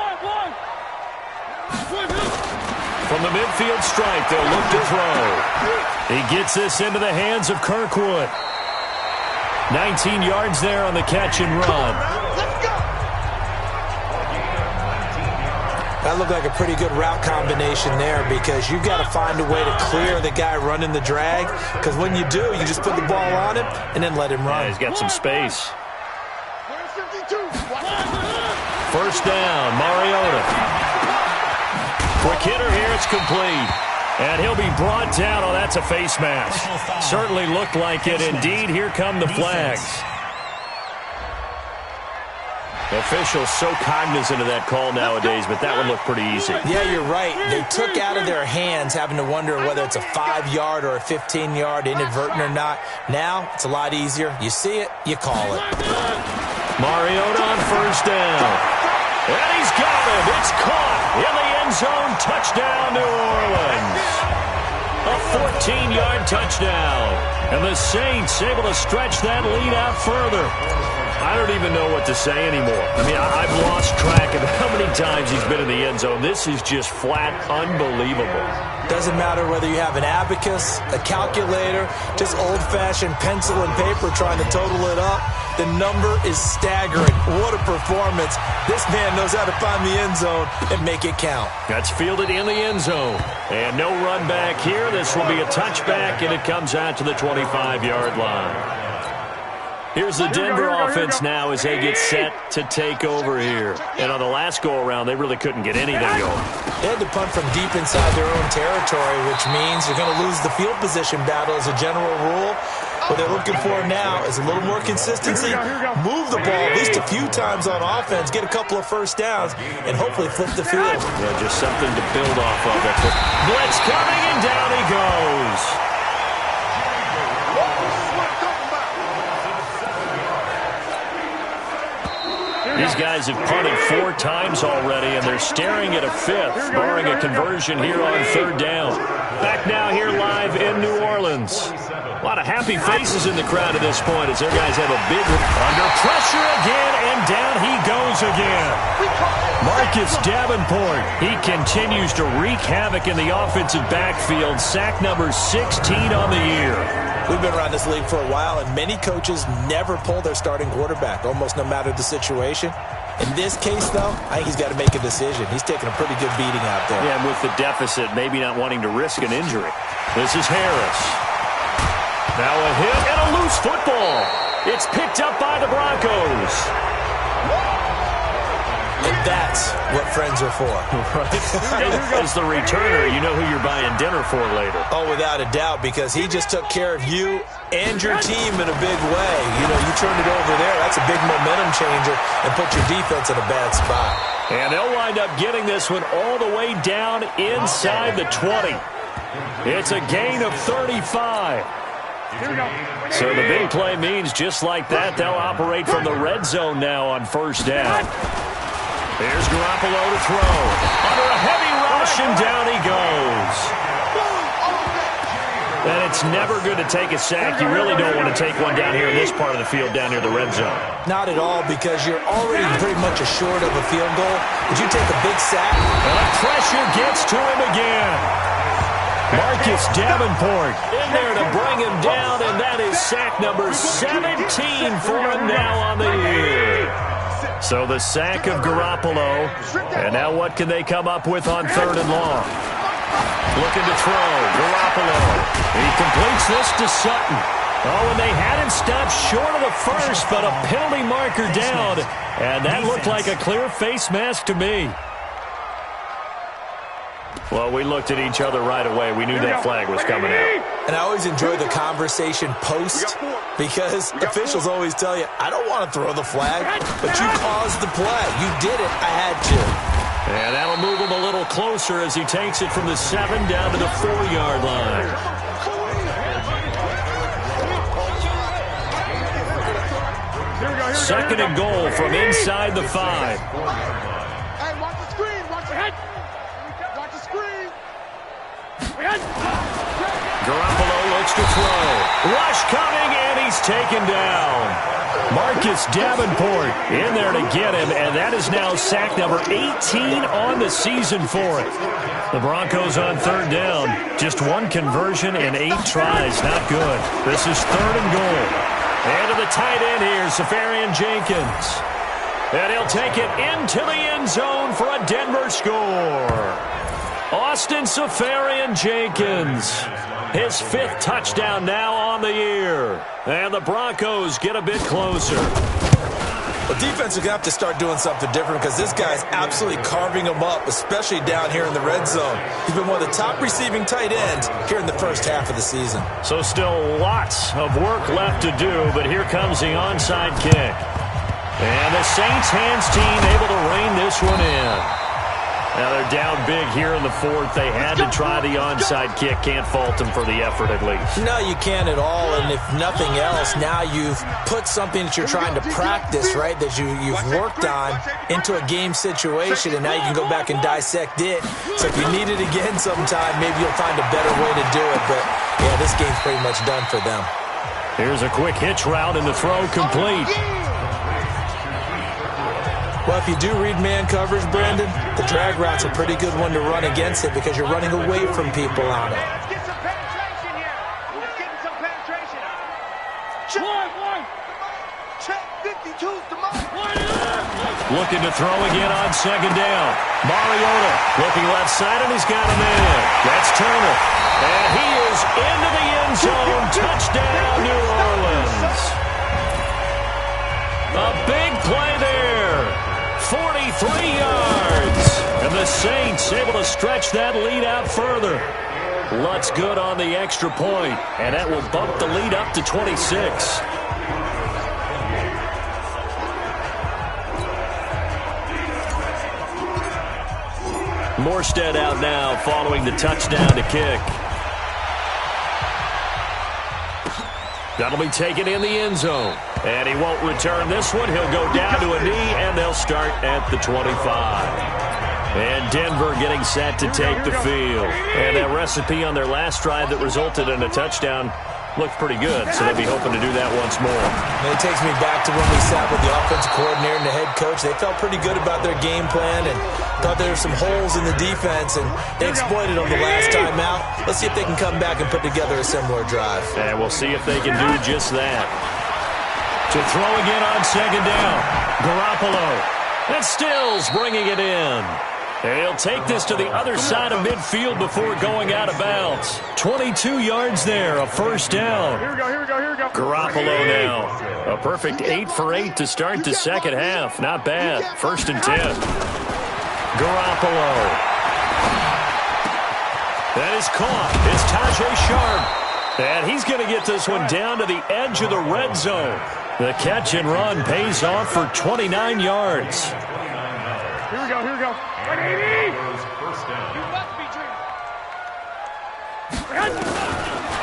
From the midfield stripe, they'll look to throw. He gets this into the hands of Kirkwood. 19 yards there on the catch and run. That looked like a pretty good route combination there because you've got to find a way to clear the guy running the drag, because when you do, you just put the ball on him and then let him run. Yeah, he's got some space. First down, Mariota. Quick hitter here, it's complete. And he'll be brought down. Oh, that's a face mask. Certainly looked like it. Indeed, here come the flags. Officials so cognizant of that call nowadays, but that one looked pretty easy. Yeah, you're right. They took out of their hands having to wonder whether it's a 5-yard or a 15-yard, inadvertent or not. Now, it's a lot easier. You see it, you call it. Mariota on first down. And he's got him. It's caught in the end zone. Touchdown, New Orleans. A 14-yard touchdown. And the Saints able to stretch that lead out further. I don't even know what to say anymore. I mean, I've lost track of how many times he's been in the end zone. This is just flat unbelievable. Doesn't matter whether you have an abacus, a calculator, just old-fashioned pencil and paper trying to total it up. The number is staggering. What a performance. This man knows how to find the end zone and make it count. That's fielded in the end zone. And no run back here. This will be a touchback, and it comes out to the 25-yard line. Here's the Denver offense now as they get set to take over here. And on the last go-around, they really couldn't get anything going. They had to punt from deep inside their own territory, which means you're going to lose the field position battle as a general rule. What they're looking for now is a little more consistency. Move the ball at least a few times on offense, get a couple of first downs, and hopefully flip the field. Yeah, just something to build off of. Blitz coming, and down he goes. These guys have punted 4 times already, and they're staring at a 5th, barring a conversion here on 3rd down. Back now here live in New Orleans. A lot of happy faces in the crowd at this point as their guys have a big under pressure again, and down he goes again. Marcus Davenport, he continues to wreak havoc in the offensive backfield. Sack number 16 on the year. We've been around this league for a while, and many coaches never pull their starting quarterback, almost no matter the situation. In this case, though, I think he's got to make a decision. He's taking a pretty good beating out there. Yeah, and with the deficit, maybe not wanting to risk an injury. This is Harris. Now a hit and a loose football. It's picked up by the Broncos. And that's what friends are for. Right? As the returner, you know who you're buying dinner for later. Oh, without a doubt, because he just took care of you and your team in a big way. You know, you turned it over there. That's a big momentum changer and put your defense in a bad spot. And they'll wind up getting this one all the way down inside the 20. It's a gain of 35. So the big play means just like that, they'll operate from the red zone now on 1st down. Here's Garoppolo to throw. Under a heavy rush, and down he goes. And it's never good to take a sack. You really don't want to take one down here in this part of the field, down near the red zone. Not at all, because you're already pretty much assured of a field goal. Would you take a big sack? And the pressure gets to him again. Marcus Davenport in there to bring him down, and that is sack number 17 for him now on the year. So the sack of Garoppolo, and now what can they come up with on 3rd and long? Looking to throw, Garoppolo. He completes this to Sutton. Oh, and they had him stopped short of the first, but a penalty marker down, and that looked like a clear face mask to me. Well, we looked at each other right away. We knew that flag was coming out. And I always enjoy the conversation post, because officials always tell you, I don't want to throw the flag, but you caused the play. You did it. I had to. And that'll move him a little closer as he takes it from the 7 down to the 4-yard line. Second and goal from inside the 5. Hey, watch the screen. Watch your head. Watch the screen. Garoppolo looks to throw. Rush coming, and he's taken down. Marcus Davenport in there to get him, and that is now sack number 18 on the season for it. The Broncos on 3rd down. Just 1 conversion and 8 tries. Not good. This is 3rd and goal. And to the tight end here, Safarian Jenkins. And he'll take it into the end zone for a Denver score. Austin Safarian Jenkins. His 5th touchdown now on the year. And the Broncos get a bit closer. Well, defense is going to have to start doing something different, because this guy's absolutely carving them up, especially down here in the red zone. He's been one of the top receiving tight ends here in the first half of the season. So still lots of work left to do, but here comes the onside kick. And the Saints hands team able to rein this one in. Now they're down big here in the fourth. They had to try the onside kick. Can't fault them for the effort at least. No, you can't at all. And if nothing else, now you've put something that you're trying to practice, right, that you've worked on into a game situation, and now you can go back and dissect it. So if you need it again sometime, maybe you'll find a better way to do it. But, yeah, this game's pretty much done for them. Here's a quick hitch route, and the throw complete. Well, if you do read man coverage, Brandon, the drag route's a pretty good one to run against it because you're running away from people on it. Let's get some penetration here. Let's get some penetration. Check 52's to mine. Looking to throw again on second down. Mariota looking left side, and he's got a man. That's Turner. And he is into the end zone. Touchdown, New Orleans. A big play there. 43 yards. And the Saints able to stretch that lead out further. Lutz good on the extra point, and that will bump the lead up to 26. Morstead out now following the touchdown to kick. That'll be taken in the end zone. And he won't return this one. He'll go down to a knee, and they'll start at the 25. And Denver getting set to take the field. And that recipe on their last drive that resulted in a touchdown looked pretty good, so they'll be hoping to do that once more. And it takes me back to when we sat with the offensive coordinator and the head coach. They felt pretty good about their game plan and thought there were some holes in the defense, and they exploited them the last time out. Let's see if they can come back and put together a similar drive. And we'll see if they can do just that. To throw again on second down. Garoppolo. And Stills bringing it in. And he'll take this to the other side of midfield before going out of bounds. 22 yards there, a first down. Here we go. Garoppolo now. A perfect 8 for 8 to start the second half. Not bad. First and 10. Garoppolo. That is caught. It's Tajay Sharp. And he's going to get this one down to the edge of the red zone. The catch and run pays off for 29 yards. Here we go. 180.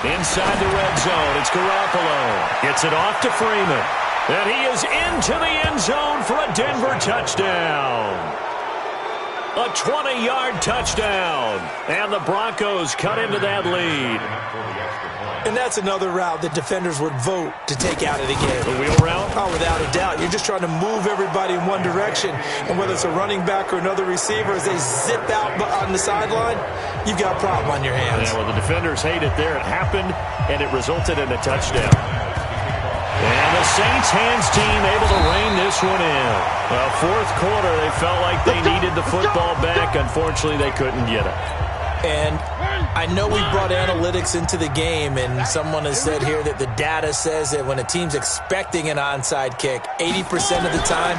Inside the red zone, it's Garoppolo. Gets it off to Freeman. And he is into the end zone for a Denver touchdown. A 20-yard touchdown. And the Broncos cut into that lead. And that's another route that defenders would vote to take out of the game. The wheel route? Oh, without a doubt. You're just trying to move everybody in one direction. And whether it's a running back or another receiver, as they zip out on the sideline, you've got a problem on your hands. Yeah, well, the defenders hate it there. It happened, and it resulted in a touchdown. And the Saints hands team able to rein this one in. Well, fourth quarter, they felt like they needed the football back. Unfortunately, they couldn't get it. And I know we brought analytics into the game, and someone has said here that the data says that when a team's expecting an onside kick, 80% of the time,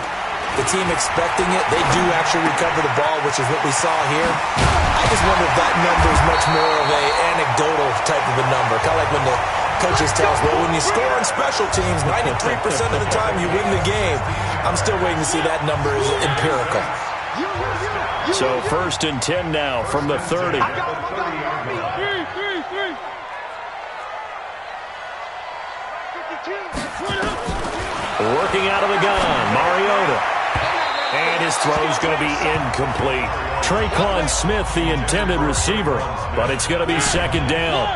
the team expecting it, they do actually recover the ball, which is what we saw here. I just wonder if that number is much more of an anecdotal type of a number, kind of like when the coaches tell us, well, when you score on special teams, 93% of the time you win the game. I'm still waiting to see that number is empirical. So first and 10 now from the 30. Working out of the gun, Mariota. And his throw's going to be incomplete. Traquan Smith, the intended receiver, but it's going to be second down.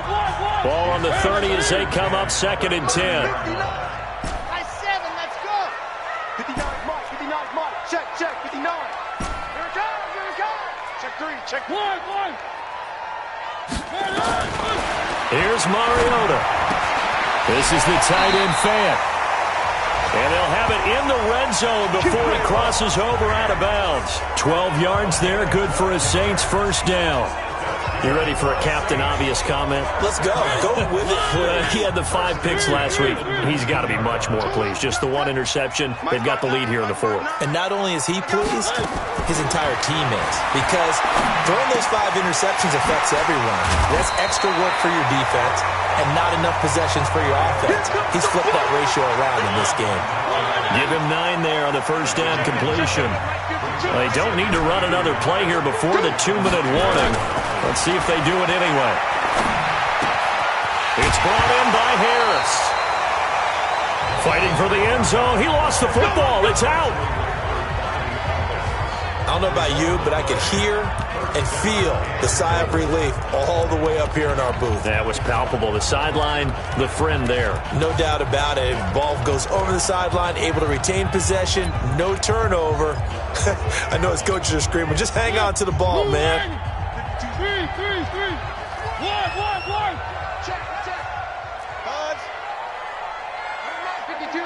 Ball on the 30 as they come up second and 10. Nice 7, let's go. 59 mark. Check, 59. Here it comes. Check 3, check 1. Here's Mariota. This is the tight end fan. And they'll have it in the red zone before it crosses over out of bounds. 12 yards there, good for a Saints first down. You ready for a Captain Obvious comment? Let's go. Go with it. He had the 5 picks last week. He's got to be much more pleased. Just the 1 interception. They've got the lead here in the 4th. And not only is he pleased, his entire team is. Because throwing those 5 interceptions affects everyone. That's extra work for your defense and not enough possessions for your offense. He's flipped that ratio around in this game. Give him 9 there on the first down completion. They don't need to run another play here before the 2-minute warning. Let's see if they do it anyway. It's brought in by Harris. Fighting for the end zone. He lost the football. It's out. I don't know about you, but I could hear and feel the sigh of relief all the way up here in our booth. That was palpable. The sideline, the friend there. No doubt about it. Ball goes over the sideline, able to retain possession, no turnover. I know his coaches are screaming, just hang on to the ball, man. Three. One. Check. Buzz. Right 52.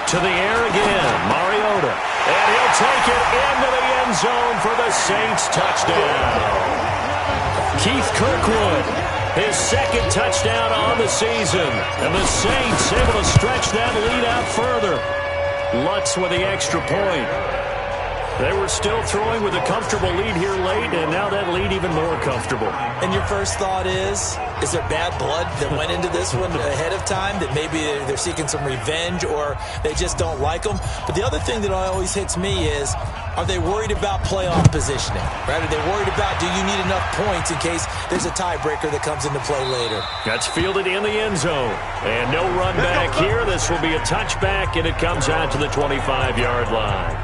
To the air again, Mariota. And he'll take it into the end zone for the Saints touchdown. Keith Kirkwood, his second touchdown on the season. And the Saints able to stretch that lead out further. Lutz with the extra point. They were still throwing with a comfortable lead here late, and now that lead even more comfortable. And your first thought is there bad blood that went into this one ahead of time, that maybe they're seeking some revenge or they just don't like them? But the other thing that always hits me is, are they worried about playoff positioning? Right? Are they worried about, do you need enough points in case there's a tiebreaker that comes into play later? That's fielded in the end zone. And no run back here. This will be a touchback, and it comes out to the 25-yard line.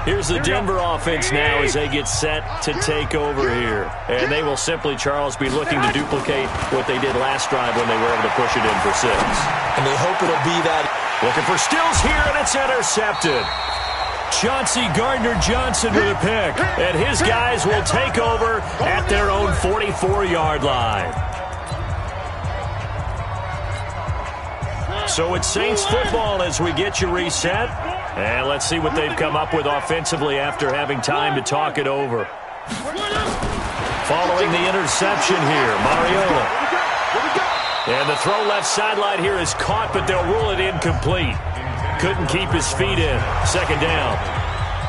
Here's the Denver offense now as they get set to take over here. And they will simply, Charles, be looking to duplicate what they did last drive when they were able to push it in for 6. And they hope it'll be that. Looking for Stills here, and it's intercepted. Chauncey Gardner-Johnson with a pick. And his guys will take over at their own 44-yard line. So it's Saints football as we get you reset. And let's see what they've come up with offensively after having time to talk it over. Following the interception here, Mariota. And the throw left sideline here is caught, but they'll rule it incomplete. Couldn't keep his feet in. Second down.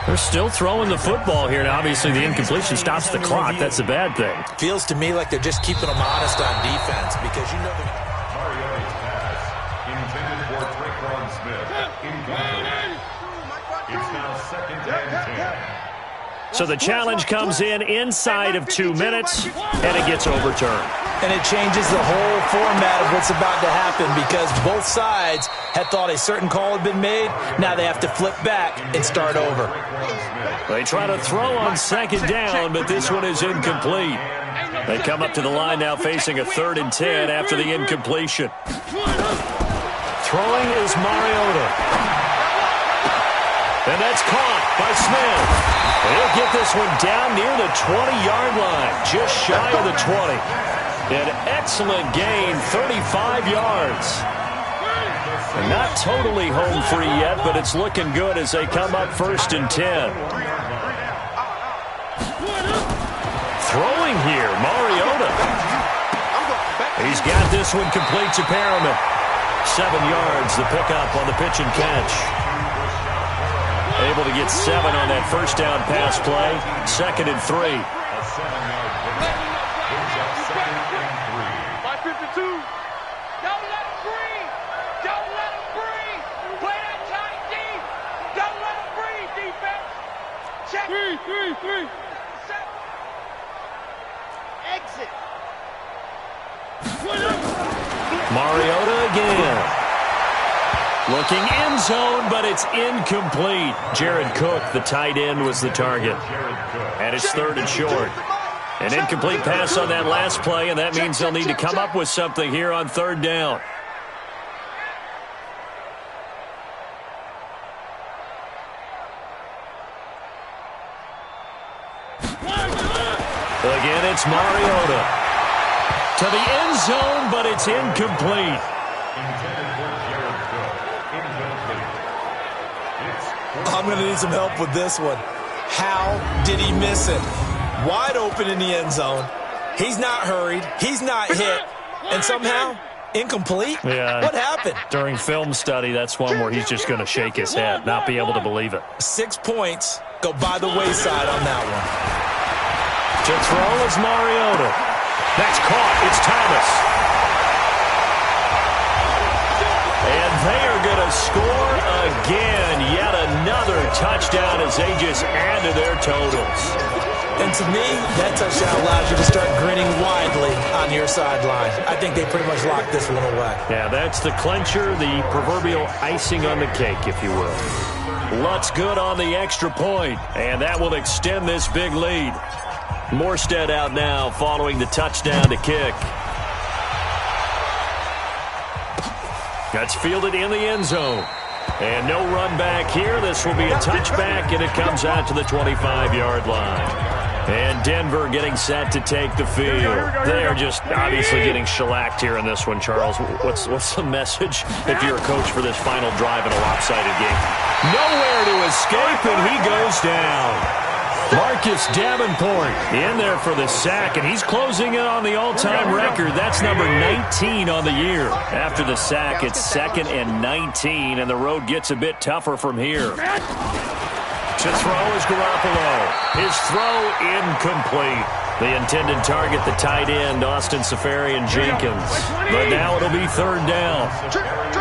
They're still throwing the football here. Now, obviously, the incompletion stops the clock. That's a bad thing. Feels to me like they're just keeping them honest on defense because you know they're... Mariota's pass intended for Traquan Smith. Incomplete. It's now 2nd and 10. So the challenge comes in inside of 2 minutes, and it gets overturned. And it changes the whole format of what's about to happen because both sides had thought a certain call had been made. Now they have to flip back and start over. They try to throw on second down, but this one is incomplete. They come up to the line now facing a 3rd and 10 after the incompletion. Throwing is Mariota. And that's caught by Smith. And he'll get this one down near the 20-yard line, just shy of the 20. An excellent gain, 35 yards. And not totally home free yet, but it's looking good as they come up 1st and 10. Throwing here, Mariota. He's got this one complete to Perriman. 7 yards, the pickup on the pitch and catch. Able to get 7 on that first down pass play. 2nd and 3. A 7-yard pickup. Brings up 2nd and 3. By 52. Don't let him breathe. Don't let him breathe. Play that tight deep. Don't let him breathe, defense. Check. 3. Exit. Mariota again. Looking end zone, but it's incomplete. Jared Cook, the tight end, was the target. And it's 3rd and short. An incomplete pass on that last play, and that means they'll need to come up with something here on 3rd down. Again, it's Mariota. To the end zone, but it's incomplete. I'm going to need some help with this one. How did he miss it? Wide open in the end zone. He's not hurried. He's not hit. And somehow, incomplete? Yeah. What happened? During film study, that's one where he's just going to shake his head, not be able to believe it. 6 points go by the wayside on that one. To throw is Mariota. That's caught. It's Thomas. And they are going to to score again. Yet another touchdown as they just add to their totals. And to me, that touchdown allows you to start grinning widely on your sideline. I think they pretty much locked this one away. Yeah, that's the clincher, the proverbial icing on the cake, if you will. Lutz good on the extra point, and that will extend this big lead. Morstead out now following the touchdown to kick. That's fielded in the end zone. And no run back here. This will be a touchback, and it comes out to the 25-yard line. And Denver getting set to take the field. They are just obviously getting shellacked here in this one, Charles. What's the message if you're a coach for this final drive in a lopsided game? Nowhere to escape, and he goes down. Marcus Davenport in there for the sack, and he's closing in on the all-time record. That's number 19 on the year. After the sack, it's 2nd and 19, and the road gets a bit tougher from here. To throw is Garoppolo. His throw incomplete. The intended target, the tight end, Austin Seferian-Jenkins. But now it'll be 3rd down.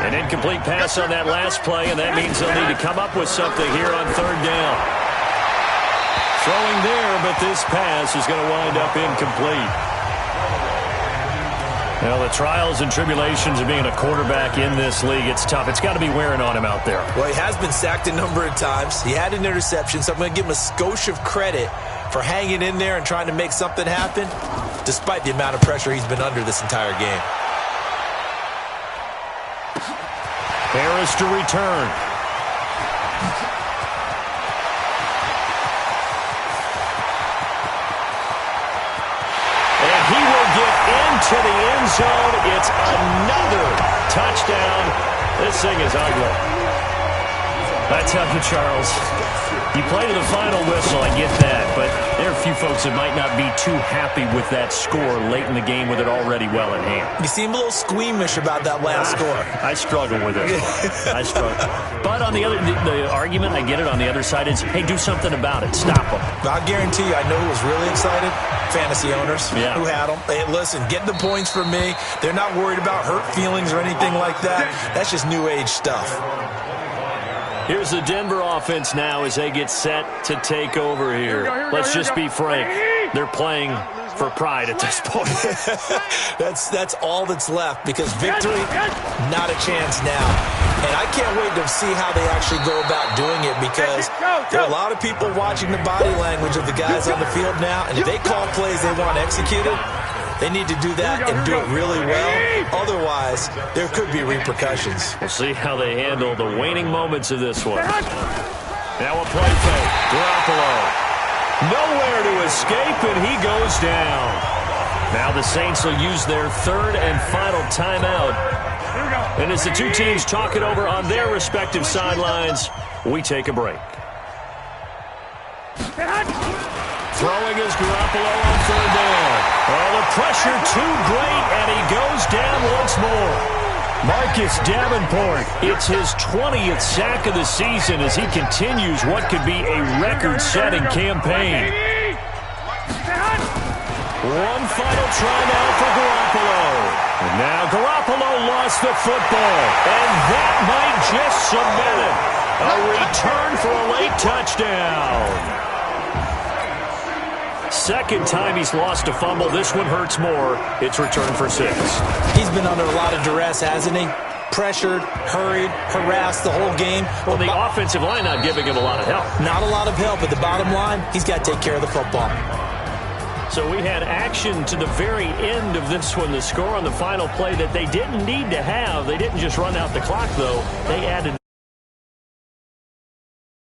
An incomplete pass on that last play, and that means they'll need to come up with something here on 3rd down. Throwing there, but this pass is going to wind up incomplete. Well, the trials and tribulations of being a quarterback in this league, it's tough. It's got to be wearing on him out there. Well, he has been sacked a number of times. He had an interception, so I'm going to give him a skosh of credit for hanging in there and trying to make something happen, despite the amount of pressure he's been under this entire game. Harris to return. And he will get into the end zone. It's another touchdown. This thing is ugly. I tell you, Charles, you play to the final whistle, I get that, but there are a few folks that might not be too happy with that score late in the game with it already well in hand. You seem a little squeamish about that last score. I struggle with it. I struggle. But on the argument, I get it, on the other side is, hey, do something about it. Stop them. I guarantee you, I know who was really excited. Fantasy owners who had them. Hey, listen, get the points from me. They're not worried about hurt feelings or anything like that. That's just new age stuff. Here's the Denver offense now as they get set to take over here. Let's just be frank. They're playing for pride at this point. That's all that's left, because victory, not a chance now. And I can't wait to see how they actually go about doing it, because there are a lot of people watching the body language of the guys on the field now, and if they call plays they want executed, they need to do that and do it really well. Otherwise, there could be repercussions. We'll see how they handle the waning moments of this one. Now a play fake. Garoppolo. Nowhere to escape, and he goes down. Now the Saints will use their 3rd and final timeout. And as the two teams talk it over on their respective sidelines, we take a break. Throwing is Garoppolo on 3rd down. Oh, the pressure too great, and he goes down once more. Marcus Davenport, it's his 20th sack of the season as he continues what could be a record-setting campaign. One final try now for Garoppolo. And now Garoppolo lost the football, and that might just cement it. A return for a late touchdown. Second time he's lost a fumble. This one hurts more. It's returned for 6. He's been under a lot of duress, hasn't he? Pressured, hurried, harassed the whole game. Well, the offensive line not giving him a lot of help. Not a lot of help, but the bottom line, he's got to take care of the football. So we had action to the very end of this one. The score on the final play that they didn't need to have. They didn't just run out the clock, though. They added